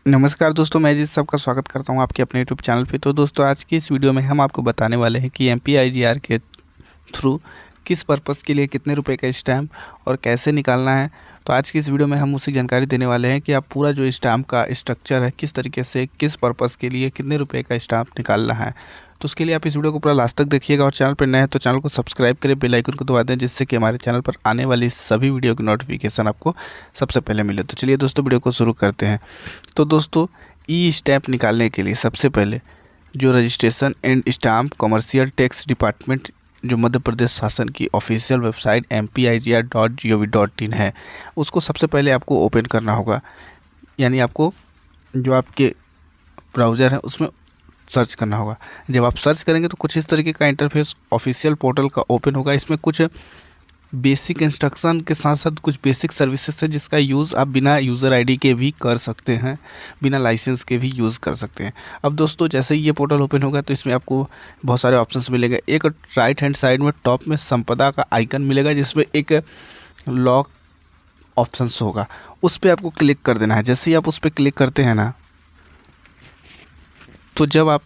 नमस्कार दोस्तों, मैं जी सबका स्वागत करता हूं आपके अपने यूट्यूब चैनल पे। तो दोस्तों, आज की इस वीडियो में हम आपको बताने वाले हैं कि MPIGR के थ्रू किस पर्पस के लिए कितने रुपए का स्टैम्प और कैसे निकालना है। तो आज की इस वीडियो में हम उसी जानकारी देने वाले हैं कि आप पूरा जो स्टैम्प का स्ट्रक्चर है, किस तरीके से किस पर्पस के लिए कितने रुपए का स्टैम्प निकालना है। तो उसके लिए आप इस वीडियो को पूरा लास्ट तक देखिएगा और चैनल पर नए हैं तो चैनल को सब्सक्राइब करें, बेल आइकन को दबा दें, जिससे कि हमारे चैनल पर आने वाली सभी वीडियो की नोटिफिकेशन आपको सबसे पहले मिले। तो चलिए दोस्तों, वीडियो को शुरू करते हैं। तो दोस्तों, ई स्टैम्प निकालने के लिए सबसे पहले जो registration and stamp commercial tax department जो मध्य प्रदेश शासन की ऑफिशियल वेबसाइट mpigr.gov.in है, उसको सबसे पहले आपको ओपन करना होगा। यानी आपको जो आपके ब्राउज़र है उसमें सर्च करना होगा। जब आप सर्च करेंगे तो कुछ इस तरीके का इंटरफेस ऑफिशियल पोर्टल का ओपन होगा। इसमें कुछ बेसिक इंस्ट्रक्शन के साथ साथ कुछ बेसिक सर्विसेज है जिसका यूज़ आप बिना यूज़र आईडी के भी कर सकते हैं, बिना लाइसेंस के भी यूज़ कर सकते हैं। अब दोस्तों, जैसे ही ये पोर्टल ओपन होगा तो इसमें आपको बहुत सारे ऑप्शंस मिलेंगे। एक राइट हैंड साइड में टॉप में संपदा का आइकन मिलेगा, जिसमें एक लॉक ऑप्शंस होगा, उस पर आपको क्लिक कर देना है। जैसे ही आप उस पर क्लिक करते हैं ना, तो जब आप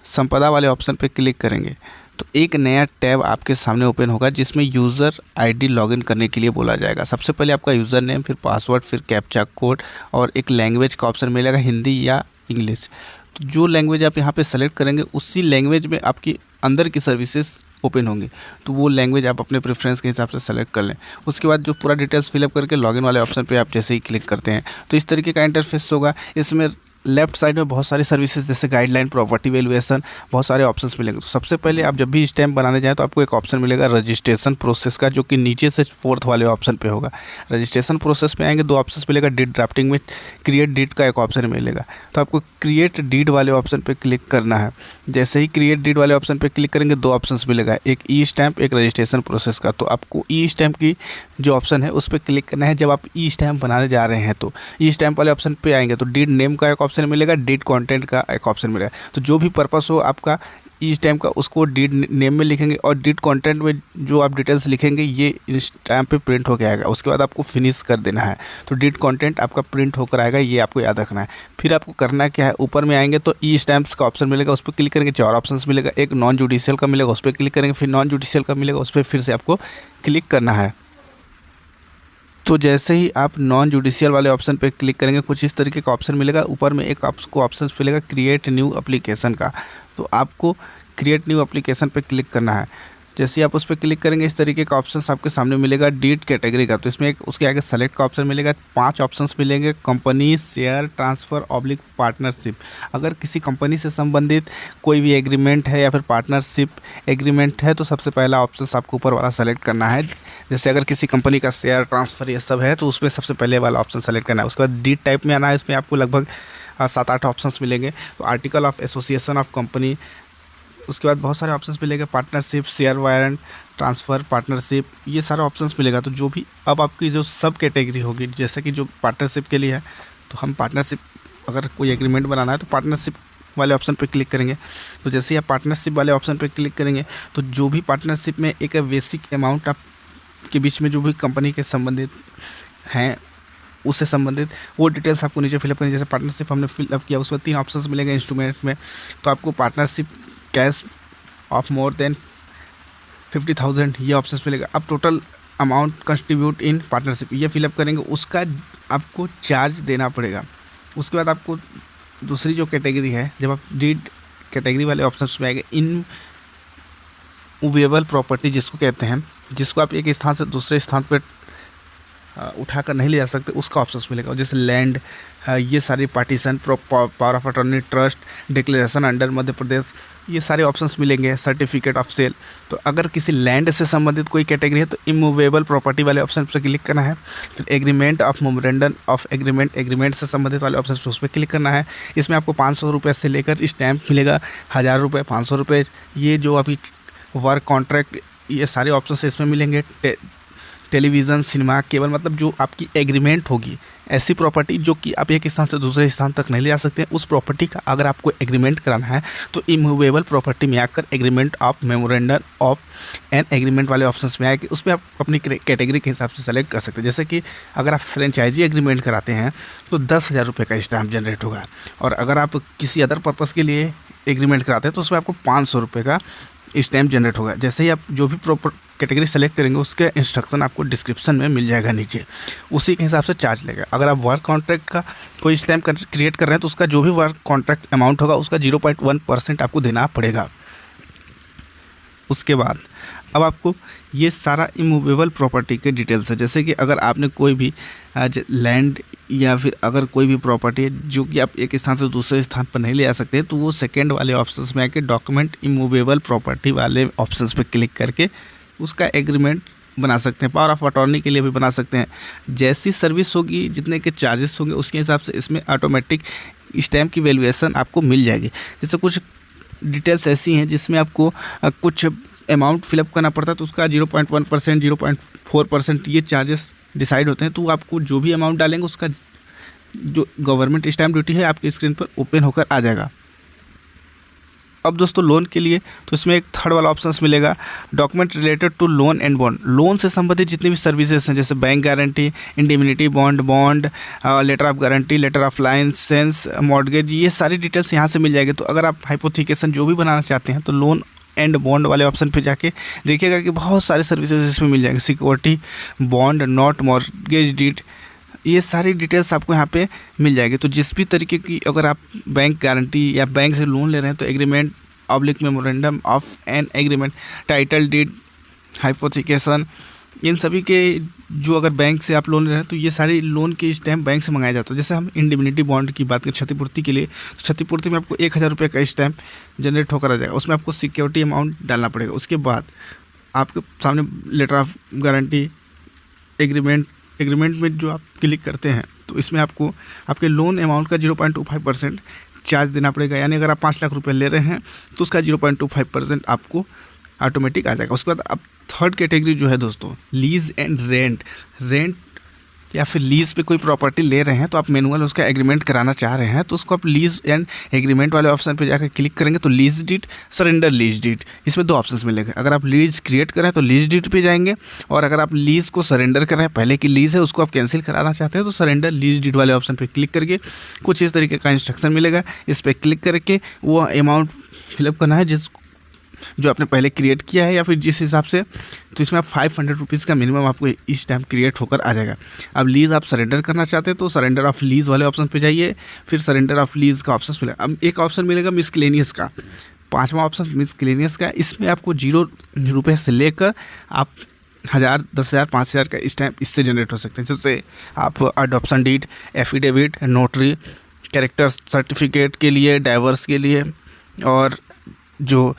संपदा वाले ऑप्शन पर क्लिक करेंगे तो एक नया टैब आपके सामने ओपन होगा, जिसमें यूज़र आईडी लॉगिन करने के लिए बोला जाएगा। सबसे पहले आपका यूज़र नेम, फिर पासवर्ड, फिर कैप्चा कोड और एक लैंग्वेज का ऑप्शन मिलेगा, हिंदी या इंग्लिश। तो जो लैंग्वेज आप यहाँ पे सेलेक्ट करेंगे उसी लैंग्वेज में आपकी अंदर की सर्विसेज ओपन होंगी। तो वो लैंग्वेज आप अपने प्रेफरेंस के हिसाब से सेलेक्ट कर लें। उसके बाद जो पूरा डिटेल्स फिलअप करके लॉगिन वाले ऑप्शन पे आप जैसे ही क्लिक करते हैं तो इस तरीके का इंटरफेस होगा। इसमें लेफ्ट साइड में बहुत सारी सर्विसेज जैसे गाइडलाइन, प्रॉपर्टी वैल्यूएशन, बहुत सारे ऑप्शंस मिलेंगे। तो सबसे पहले आप जब भी स्टैम्प बनाने जाएँ तो आपको एक ऑप्शन मिलेगा रजिस्ट्रेशन प्रोसेस का, जो कि नीचे से फोर्थ वाले ऑप्शन पे होगा। रजिस्ट्रेशन प्रोसेस पे आएंगे, दो ऑप्शंस मिलेगा। डीड ड्राफ्टिंग में क्रिएट डीड का एक ऑप्शन मिलेगा, तो आपको क्रिएट डीड वाले ऑप्शन पर क्लिक करना है। जैसे ही क्रिएट डीड वाले ऑप्शन पर क्लिक करेंगे, दो ऑप्शंस मिलेगा, एक ई स्टैम्प, एक रजिस्ट्रेशन प्रोसेस का। तो आपको ई स्टैम्प की जो ऑप्शन है उस पर क्लिक करना है। जब आप ई स्टैम्प बनाने जा रहे हैं तो ई स्टैम्प वाले ऑप्शन पे आएंगे तो डीड नेम का एक ऑप्शन मिलेगा, डीड कंटेंट का एक ऑप्शन मिलेगा। तो जो भी पर्पस हो आपका ई स्टैम्प का, उसको डीड नेम में लिखेंगे और डीड कंटेंट में जो आप डिटेल्स लिखेंगे ये स्टैम्प पे प्रिंट होकर आएगा। उसके बाद आपको फिनिश कर देना है। तो डीड कंटेंट आपका प्रिंट होकर आएगा, ये आपको याद रखना है। फिर आपको करना क्या है, ऊपर में आएंगे तो ई स्टैम्प्स का ऑप्शन मिलेगा, उस पर क्लिक करेंगे, चार ऑप्शंस मिलेगा। एक नॉन जुडिशियल का मिलेगा, उस पर क्लिक करेंगे, फिर नॉन जुडिशियल का मिलेगा, उस पर फिर से आपको क्लिक करना है। तो जैसे ही आप नॉन जुडिशियल वाले ऑप्शन पे क्लिक करेंगे, कुछ इस तरीके का ऑप्शन मिलेगा। ऊपर में एक आपको ऑप्शन मिलेगा क्रिएट न्यू एप्लीकेशन का, तो आपको क्रिएट न्यू एप्लीकेशन पे क्लिक करना है। जैसे ही आप उस पर क्लिक करेंगे, इस तरीके का ऑप्शन आपके सामने मिलेगा डीड कैटेगरी का। तो इसमें एक उसके आगे सेलेक्ट का ऑप्शन मिलेगा, 5 ऑप्शंस मिलेंगे, company, share, transfer, oblique partnership. अगर किसी कंपनी से संबंधित कोई भी एग्रीमेंट है या फिर पार्टनरशिप एग्रीमेंट है तो सबसे पहला ऑप्शन आपको ऊपर वाला सेलेक्ट करना है। जैसे अगर किसी कंपनी का शेयर, ट्रांसफ़र ये सब है तो उसमें सबसे पहले वाला ऑप्शन सेलेक्ट करना है। उसके बाद डीड टाइप में आना है, इसमें आपको लगभग 7-8 ऑप्शंस मिलेंगे। तो article of association of company, उसके बाद बहुत सारे ऑप्शंस मिलेंगे, partnership, share warrant, transfer, partnership, ये सारे ऑप्शंस मिलेगा। तो जो भी अब आपकी जो सब कैटेगरी होगी, जैसे कि जो पार्टनरशिप के लिए है तो हम पार्टनरशिप, अगर कोई एग्रीमेंट बनाना है तो पार्टनरशिप वाले ऑप्शन पे क्लिक करेंगे। तो जैसे ही आप पार्टनरशिप वाले ऑप्शन पे क्लिक करेंगे तो जो भी पार्टनरशिप में एक बेसिक अमाउंट आप के बीच में जो भी कंपनी के संबंधित हैं उससे संबंधित वो डिटेल्स आपको नीचे फिलअप करनी। जैसे पार्टनरशिप हमने फिलअप किया, उसमें 3 ऑप्शंस मिलेंगे इंस्ट्रूमेंट में। तो आपको partnership cash of more than 50,000 ये ऑप्शन मिलेगा। अब total amount contribute in partnership ये फिलअप करेंगे, उसका आपको चार्ज देना पड़ेगा। उसके बाद आपको दूसरी जो कैटेगरी है, जब आप डीड कैटेगरी वाले ऑप्शन में आएंगे, इन मूवेबल प्रॉपर्टी जिसको कहते हैं, जिसको आप एक स्थान से दूसरे स्थान पर उठाकर नहीं ले जा सकते, उसका ऑप्शन मिलेगा। जैसे लैंड, ये सारी partition, power of attorney, trust, declaration under Madhya Pradesh, ये सारे ऑप्शंस मिलेंगे। सर्टिफिकेट ऑफ सेल, तो अगर किसी लैंड से संबंधित कोई कैटेगरी है तो इमूवेबल प्रॉपर्टी वाले ऑप्शन पर क्लिक करना है। फिर agreement of memorandum of agreement से संबंधित वाले ऑप्शन पर उस पर क्लिक करना है। इसमें आपको 500 रुपये से लेकर स्टैम्प मिलेगा 1000 रुपये, 500 रुपये, ये जो अभी वर्क कॉन्ट्रैक्ट, ये सारे ऑप्शन इसमें मिलेंगे। टेलीविज़न, सिनेमा, केबल, मतलब जो आपकी एग्रीमेंट होगी ऐसी प्रॉपर्टी जो कि आप एक स्थान से दूसरे स्थान तक नहीं ले जा सकते हैं, उस प्रॉपर्टी का अगर आपको एग्रीमेंट कराना है तो इमूवेबल प्रॉपर्टी में आकर agreement of memorandum of an agreement वाले ऑप्शंस में आके उसमें आप अपनी कैटेगरी के हिसाब से सेलेक्ट कर सकते हैं। जैसे कि अगर आप फ्रेंचाइजी एग्रीमेंट कराते हैं तो 10,000 रुपये का स्टैम्प जनरेट होगा, और अगर आप किसी अदर पर्पज़ के लिए एग्रीमेंट कराते हैं तो उसमें आपको 500 रुपये का स्टैम्प जनरेट होगा। जैसे ही आप जो भी प्रॉपर कैटेगरी सेलेक्ट करेंगे उसके इंस्ट्रक्शन आपको डिस्क्रिप्शन में मिल जाएगा नीचे, उसी के हिसाब से चार्ज लेगा। अगर आप वर्क कॉन्ट्रैक्ट का कोई स्टैम्प क्रिएट कर रहे हैं तो उसका जो भी वर्क कॉन्ट्रैक्ट अमाउंट होगा उसका 0.1% आपको देना पड़ेगा। उसके बाद अब आपको ये सारा इमूवेबल प्रॉपर्टी के डिटेल्स है, जैसे कि अगर आपने कोई भी लैंड या फिर अगर कोई भी प्रॉपर्टी है जो कि आप एक स्थान से दूसरे स्थान पर नहीं ले जा सकते, तो वो सेकेंड वाले ऑप्शंस में आके डॉक्यूमेंट इमूवेबल प्रॉपर्टी वाले ऑप्शंस पे क्लिक करके उसका एग्रीमेंट बना सकते हैं। पावर ऑफ अटॉर्नी के लिए भी बना सकते हैं। जैसी सर्विस होगी, जितने के चार्जेस होंगे उसके हिसाब से इसमें ऑटोमेटिक स्टैम्प की वैल्यूएशन आपको मिल जाएगी। जैसे कुछ डिटेल्स ऐसी हैं जिसमें आपको कुछ अमाउंट फिलअप करना पड़ता है तो उसका 0.1%, 0.4% ये चार्जेस डिसाइड होते हैं। तो आपको जो भी अमाउंट डालेंगे उसका जो गवर्नमेंट स्टैम्प ड्यूटी है आपकी स्क्रीन पर ओपन होकर आ जाएगा। अब दोस्तों लोन के लिए तो इसमें एक थर्ड वाला ऑप्शंस मिलेगा, document related to loan and bond. Loan से संबंधित जितनी भी सर्विसेज हैं जैसे bank guarantee, indemnity bond, letter of guarantee, letter of licence, mortgage, ये सारी डिटेल्स यहाँ से मिल जाएगी। तो अगर आप हाइपोथिकेशन जो भी बनाना चाहते हैं तो लोन एंड बॉन्ड वाले ऑप्शन पे जाके देखिएगा कि बहुत सारे सर्विसेज इसमें मिल जाएंगे। Security bond, note, mortgage deed, ये सारी डिटेल्स आपको यहाँ पे मिल जाएगी। तो जिस भी तरीके की अगर आप बैंक गारंटी या बैंक से लोन ले रहे हैं तो एग्रीमेंट ऑब्लिक memorandum of an agreement, title deed, hypothecation, इन सभी के जो अगर बैंक से आप लोन ले रहे हैं तो ये सारी लोन के स्टैम्प बैंक से मंगाया जाता है। जैसे हम इंडिमिनिटी बॉन्ड की बात करें क्षतिपूर्ति के लिए, तो क्षतिपूर्ति में आपको 1,000 रुपये का स्टैम्प जनरेट होकर आ जाएगा। उसमें आपको सिक्योरिटी अमाउंट डालना पड़ेगा। उसके बाद आपके सामने लेटर ऑफ गारंटी, एग्रीमेंट में जो आप क्लिक करते हैं तो इसमें आपको आपके लोन अमाउंट का 0.25% चार्ज देना पड़ेगा। यानी अगर आप 5 लाख रुपए ले रहे हैं तो उसका 0.25% आपको ऑटोमेटिक आ जाएगा। उसके बाद अब थर्ड कैटेगरी जो है दोस्तों, लीज एंड रेंट या फिर लीज पे कोई प्रॉपर्टी ले रहे हैं तो आप मैनुअल उसका एग्रीमेंट कराना चाह रहे हैं तो उसको आप लीज एंड एग्रीमेंट वाले ऑप्शन पे जाकर क्लिक करेंगे तो lease deed, surrender lease deed, इसमें 2 ऑप्शंस मिलेंगे। अगर आप लीज क्रिएट कर रहे हैं तो लीज डीड पे जाएंगे, और अगर आप लीज को सरेंडर कर रहे हैं, पहले की लीज है उसको आप कैंसिल कराना चाहते हैं तो सरेंडर लीज डीड वाले ऑप्शन पर क्लिक करके कुछ इस तरीके का इंस्ट्रक्शन मिलेगा। इस पर क्लिक करके वो अमाउंट फिलअप करना है जो आपने पहले क्रिएट किया है या फिर जिस हिसाब से, तो इसमें आप 500 रुपीज़ का मिनिमम आपको इस टाइम क्रिएट होकर आ जाएगा। अब लीज़ आप सरेंडर करना चाहते हैं तो सरेंडर ऑफ लीज़ वाले ऑप्शन पे जाइए, फिर सरेंडर ऑफ लीज़ का ऑप्शन मिलेगा। अब एक ऑप्शन मिलेगा मिसक्लेनियस का, 5वां ऑप्शन मिसक्लेनियस का। इसमें आपको 0 रुपये से लेकर आप 1,000, 10,000, 5,000 का स्टैम्प इससे जनरेट हो सकते हैं। जैसे आप adoption deed, affidavit, notary, character certificate के लिए, डाइवर्स के लिए, और जो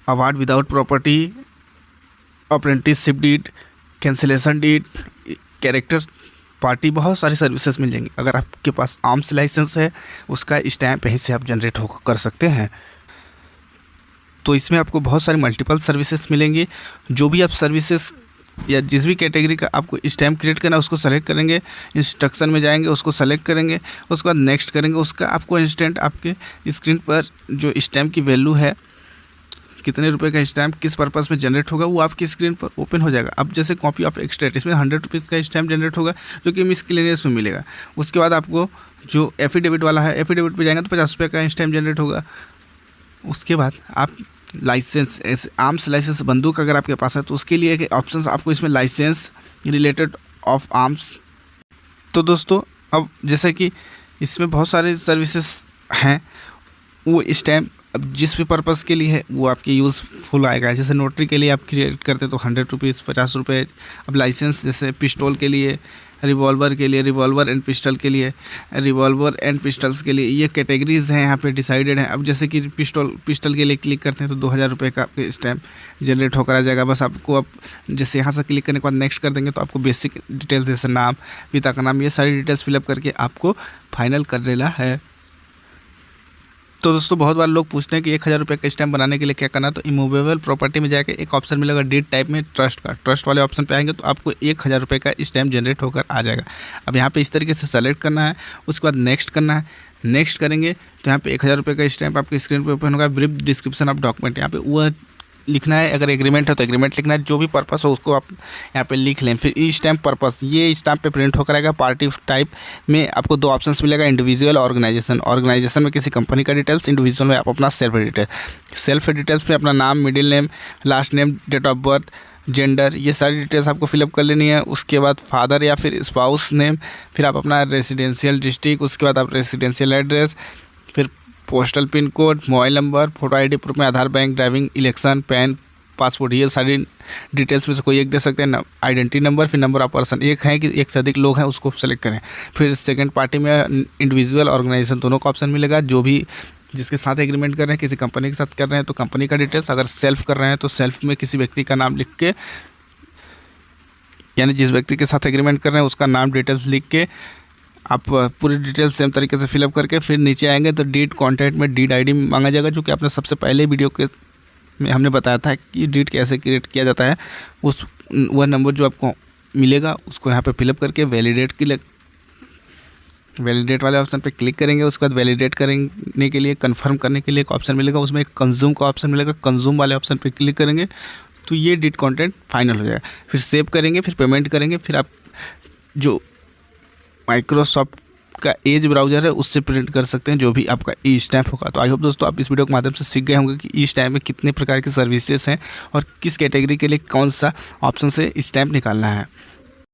award without property, apprenticeship deed, cancellation deed, character party, बहुत सारी सर्विसेज मिल जाएंगी। अगर आपके पास आर्म्स लाइसेंस है उसका स्टैम्प यहीं से आप जनरेट कर सकते हैं। तो इसमें आपको बहुत सारी मल्टीपल सर्विसेज मिलेंगी। जो भी आप सर्विसेज या जिस भी कैटेगरी का आपको स्टैम्प क्रिएट करना है उसको सेलेक्ट करेंगे, इंस्ट्रक्शन में जाएंगे, उसको सेलेक्ट करेंगे, उसके बाद नेक्स्ट करेंगे। उसका आपको इंस्टेंट आपके स्क्रीन पर जो स्टैम्प की वैल्यू है, कितने रुपए का स्टैम्प किस पर्पस में जनरेट होगा, वो आपकी स्क्रीन पर ओपन हो जाएगा। अब जैसे कॉपी ऑफ एक्सट्रैक्ट, इसमें 100 रुपीज़ का स्टैम्प जनरेट होगा जो कि मिसक्लेनियस में मिलेगा। उसके बाद आपको जो एफिडेविट वाला है, एफिडेविट पे जाएंगे तो 50 रुपये का स्टैम्प जनरेट होगा। उसके बाद आप लाइसेंस, ऐसे आर्म्स लाइसेंस, बंदूक अगर आपके पास है तो उसके लिए एक ऑप्शन आपको इसमें लाइसेंस रिलेटेड ऑफ आर्म्स। तो दोस्तों अब जैसे कि इसमें बहुत सारे सर्विसेज हैं, वो स्टैम्प अब जिस भी पर्पज़ के लिए है वो आपके यूज़फुल आएगा। जैसे नोटरी के लिए आप क्रिएट करते तो 100 रुपीज़, 50 रुपये। अब लाइसेंस जैसे पिस्टल के लिए, रिवॉल्वर के लिए, रिवॉल्वर एंड पिस्टल के लिए, रिवॉल्वर एंड पिस्टल्स के लिए, ये कैटेगरीज़ हैं यहाँ पे डिसाइडेड हैं। अब जैसे कि पिस्टल के लिए क्लिक करते हैं तो 2,000 रुपये का आपके स्टैम्प जनरेट होकर आ जाएगा। बस आपको अब जैसे यहाँ से क्लिक करने के बाद नेक्स्ट कर देंगे तो आपको बेसिक डिटेल्स जैसे नाम, पिता का नाम, ये सारी डिटेल्स फिलअप करके आपको फाइनल कर लेना है। तो दोस्तों बहुत बार लोग पूछते हैं कि 1000 रुपये का स्टैम्प बनाने के लिए क्या करना है। तो इमूवेबल प्रॉपर्टी में जाके एक ऑप्शन मिलेगा डीड टाइप में ट्रस्ट का, ट्रस्ट वाले ऑप्शन पे आएंगे तो आपको 1000 रुपये का स्टैम्प जनरेट होकर आ जाएगा। अब यहाँ पे इस तरीके से सेलेक्ट करना है, उसके बाद नेक्स्ट करना है। नेक्स्ट करेंगे तो यहाँ पे 1000 रुपये का स्टैम्प आपकी स्क्रीन पे ओपन होगा। ब्रीफ डिस्क्रिप्शन ऑफ डॉक्यूमेंट, यहाँ पे वह लिखना है, अगर एग्रीमेंट है तो एग्रीमेंट लिखना है, जो भी पर्पस हो उसको आप यहाँ पे लिख लें। फिर ई स्टैम्प पर्पस, ये स्टैम्प पे प्रिंट होकर आएगा। पार्टी टाइप में आपको 2 ऑप्शंस मिलेगा, इंडिविजुअल, ऑर्गेनाइजेशन। ऑर्गेनाइजेशन में किसी कंपनी का डिटेल्स, इंडिविजुअल में आप अपना सेल्फ डिटेल। सेल्फ डिटेल्स में अपना नाम, middle name, last name, date of birth, gender, ये सारी डिटेल्स आपको फिलअप कर लेनी है। उसके बाद फादर या फिर स्पाउस नेम, फिर आप अपना रेसिडेंशियल डिस्ट्रिक्ट, उसके बाद आप रेसिडेंशियल एड्रेस, फिर postal pin code, mobile number, photo ID proof में Aadhaar, bank, driving, election, PAN, passport, ये सारी डिटेल्स में से कोई एक दे सकते हैं। आइडेंटिटी नंबर, फिर नंबर ऑफ पर्सन, एक है कि एक से अधिक लोग हैं उसको सेलेक्ट करें। फिर सेकंड पार्टी में इंडिविजुअल, ऑर्गेनाइजेशन दोनों का ऑप्शन मिलेगा। जो भी जिसके साथ एग्रीमेंट कर रहे हैं, किसी कंपनी के साथ कर रहे हैं तो कंपनी का डिटेल्स, अगर सेल्फ कर रहे हैं तो सेल्फ में किसी व्यक्ति का नाम लिख के, यानी जिस व्यक्ति के साथ एग्रीमेंट कर रहे हैं उसका नाम, डिटेल्स लिख के आप पूरी डिटेल्स सेम तरीके से फिलअप करके फिर नीचे आएंगे तो डीड कॉन्टैक्ट में डीड आईडी मांगा जाएगा, जो कि आपने सबसे पहले वीडियो के में हमने बताया था कि डीड कैसे क्रिएट किया जाता है। वह नंबर जो आपको मिलेगा उसको यहाँ पे फिलअप करके वैलिडेट वाले ऑप्शन पे क्लिक करेंगे। उसके बाद वैलिडेट करने के लिए, कंफर्म करने के लिए एक ऑप्शन मिलेगा, उसमें एक कंज्यूम का ऑप्शन मिलेगा। कंज्यूम वाले ऑप्शन पे क्लिक करेंगे तो ये डीड कॉन्टेंट फाइनल हो जाएगा। फिर सेव करेंगे, फिर पेमेंट करेंगे, फिर आप जो माइक्रोसॉफ्ट का एज ब्राउज़र है उससे प्रिंट कर सकते हैं जो भी आपका ई स्टैम्प होगा। तो आई होप दोस्तों आप इस वीडियो के माध्यम से सीख गए होंगे कि ई स्टैम्प में कितने प्रकार की सर्विसेज हैं और किस कैटेगरी के लिए कौन सा ऑप्शन से स्टैम्प निकालना है।